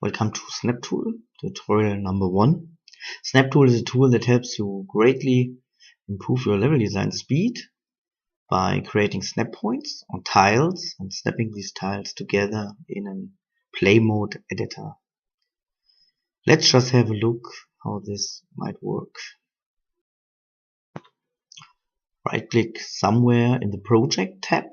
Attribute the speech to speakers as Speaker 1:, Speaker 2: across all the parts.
Speaker 1: Welcome to SnapTool Tutorial number 1. SnapTool is a tool that helps you greatly improve your level design speed by creating snap points on tiles and snapping these tiles together in a play mode editor. Let's just have a look how this might work. Right click somewhere in the Project tab,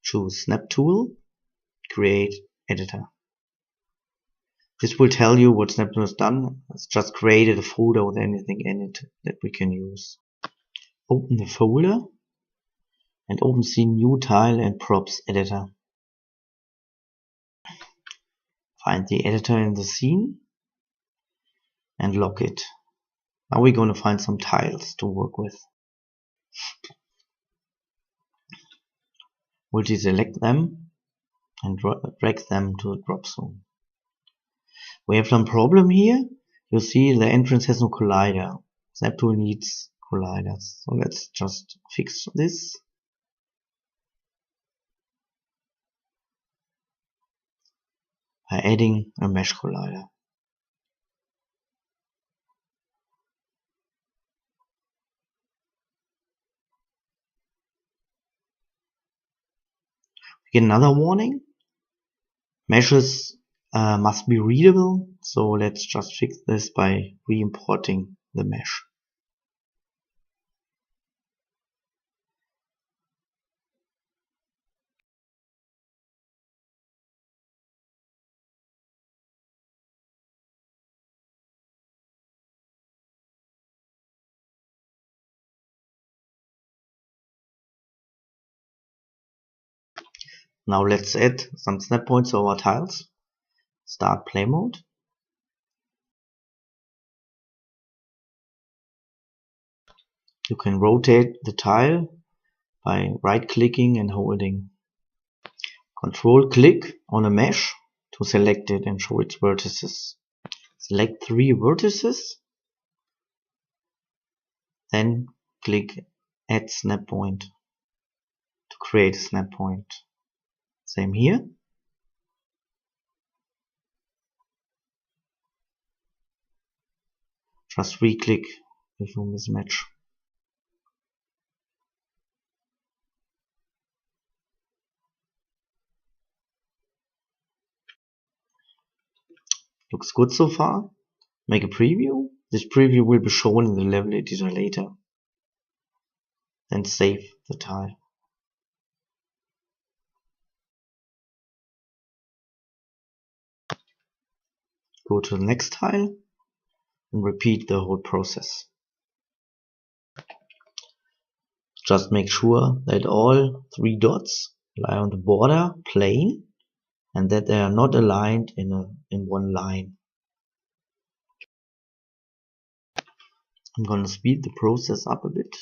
Speaker 1: choose SnapTool, Create Editor. This will tell you what SnapTool has done. It's just created a folder with anything in it that we can use. Open the folder and open the new tile and props editor. Find the editor in the scene and lock it. Now we're going to find some tiles to work with. Multi-select them and drag them to the drop zone. We have some problem here. You see the entrance has no collider. SnapTool needs colliders. So let's just fix this. By adding a mesh collider. We get another warning. Meshes must be readable, so let's just fix this by re-importing the mesh. Now let's add some snap points to our tiles. Start play mode. You can rotate the tile by right clicking and holding. Control click on a mesh to select it and show its vertices. Select 3 vertices. Then click add snap point to create a snap point. Same here. Just re-click if you mismatch. Looks good so far. Make a preview. This preview will be shown in the level editor later. Then save the tile. Go to the next tile and repeat the whole process. Just make sure that all 3 dots lie on the border plane and that they are not aligned in one line. I'm going to speed the process up a bit.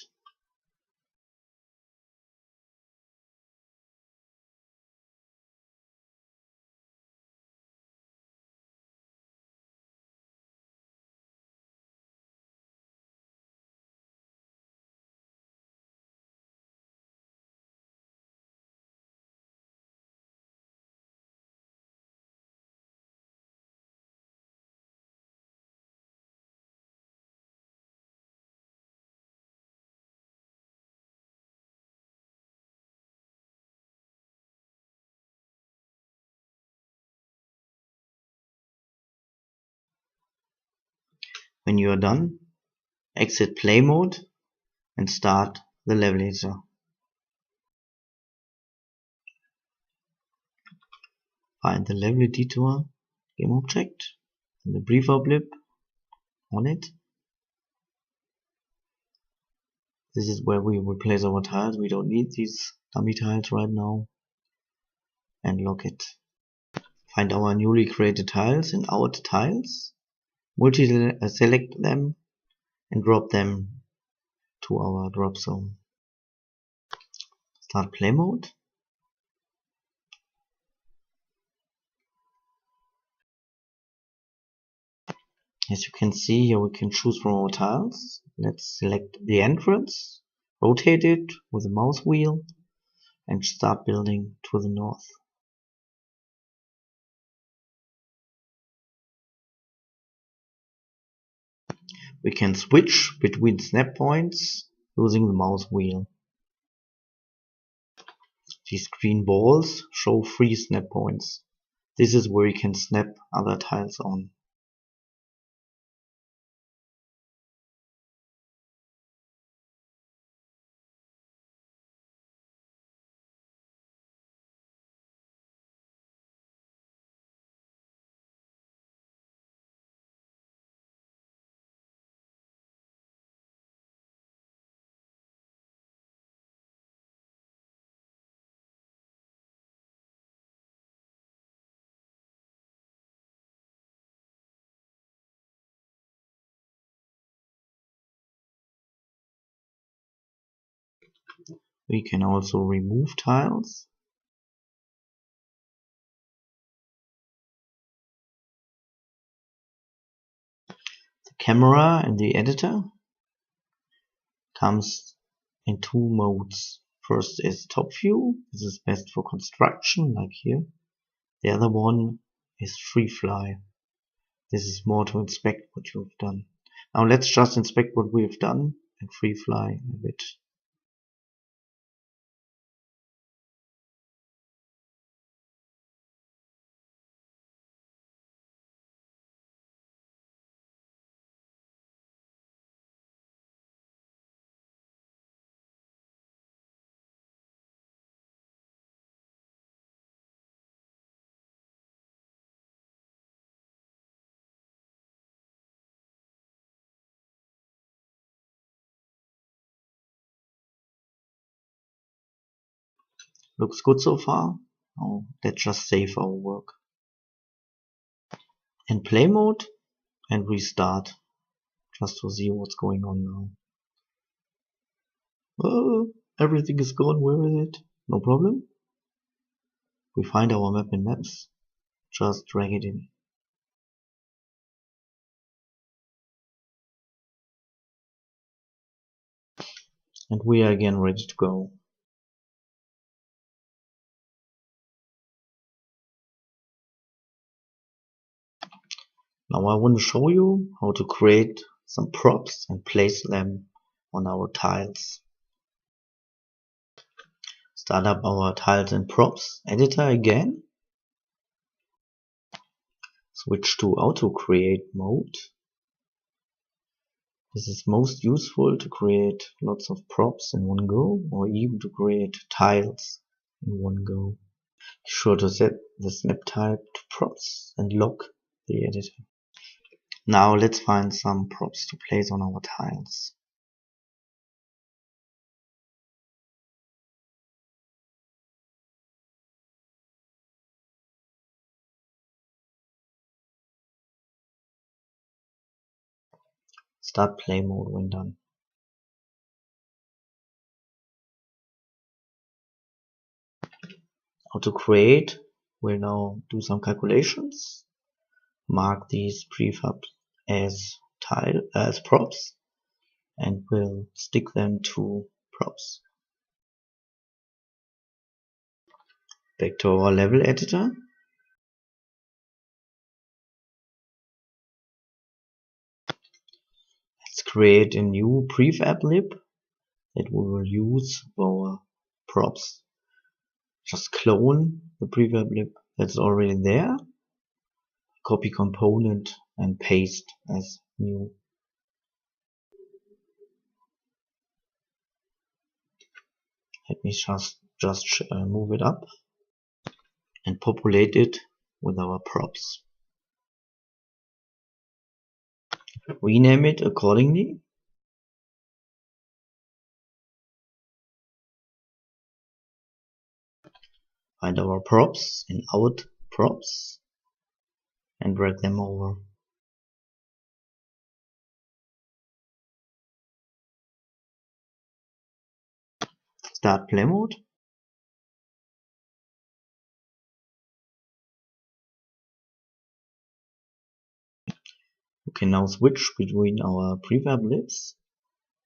Speaker 1: When you are done, exit play mode and start the level editor. Find the level editor game object and the preview blip on it. This is where we will place our tiles. We don't need these dummy tiles right now. And lock it. Find our newly created tiles in our tiles. Multi-select them and drop them to our drop zone. Start play mode. As you can see here, we can choose from our tiles. Let's select the entrance, rotate it with the mouse wheel and start building to the north. We can switch between snap points using the mouse wheel. These green balls show 3 snap points. This is where you can snap other tiles on. We can also remove tiles. The camera in the editor comes in 2 modes. First is top view. This is best for construction, like here. The other one is free fly. This is more to inspect what you've done. Now let's just inspect what we've done and free fly a bit. Looks good so far. Now let's just save our work. In play mode and restart, just to see what's going on now. Oh, everything is gone. Where is it? No problem. We find our map in maps. Just drag it in. And we are again ready to go. Now I want to show you how to create some props and place them on our tiles. Start up our tiles and props editor again. Switch to auto create mode. This is most useful to create lots of props in one go, or even to create tiles in one go. Be sure to set the snap type to props and lock the editor. Now let's find some props to place on our tiles. Start play mode when done. How to create, we'll now do some calculations. Mark these prefabs as props and we'll stick them to props. Back to our level editor. Let's create a new prefab lib that we will use for our props. Just clone the prefab lib that's already there, copy component and paste as new. Let me just move it up and populate it with our props. Rename it accordingly. Find our props in out props and drag them over. Start play mode. You can now switch between our prefab libs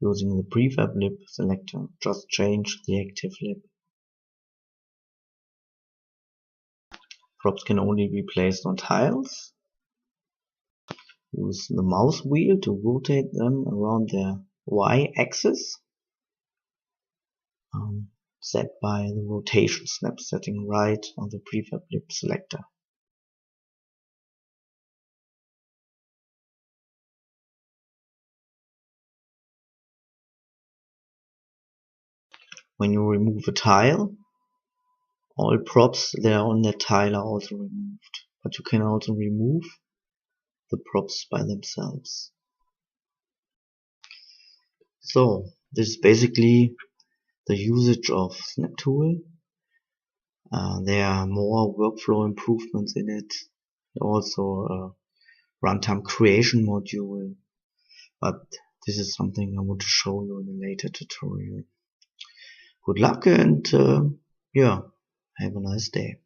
Speaker 1: using the prefab lib selector. Just change the active lib. Props can only be placed on tiles. Use the mouse wheel to rotate them around their y-axis, set by the rotation snap setting right on the prefab lip selector. When you remove a tile, all props that are on that tile are also removed, but you can also remove the props by themselves. So this is basically the usage of SnapTool. There are more workflow improvements in it, also a runtime creation module, but this is something I want to show you in a later tutorial. Good luck and yeah, have a nice day.